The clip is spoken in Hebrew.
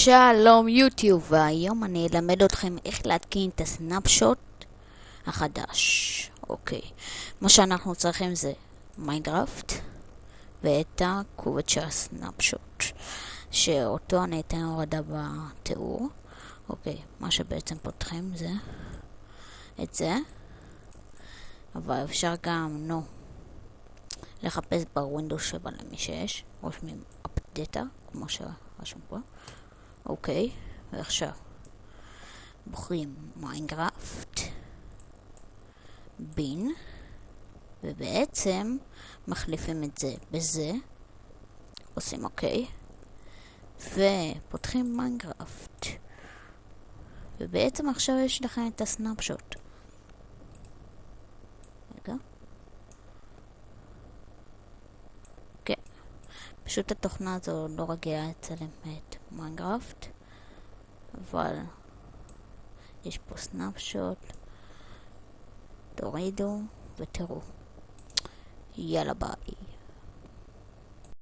שלום יוטיוב, והיום אני אלמד אתכם איך להתקין את הסנאפשוט החדש. אוקיי, מה שאנחנו צריכים זה מיינקראפט ואת הקובץ של הסנאפשוט, שאותו אני אתן הורדה בתיאור. אוקיי, מה שבעצם פותחים זה את זה, אבל אפשר גם לחפש בווינדוס 7 למי שיש, רושמים אפדטה כמו שרשום פה. אוקיי, ועכשיו בוחרים מיינקראפט בין, ובעצם מחליפים את זה בזה, עושים אוקיי, ופותחים מיינקראפט, ובעצם עכשיו יש לכם את הסנאפשוט. רגע, כן, פשוט התוכנה הזו לא רגילה לצלם את מיינקראפט, אבל יש פה סנאפשוט, תורידו ותראו. יאללה ביי.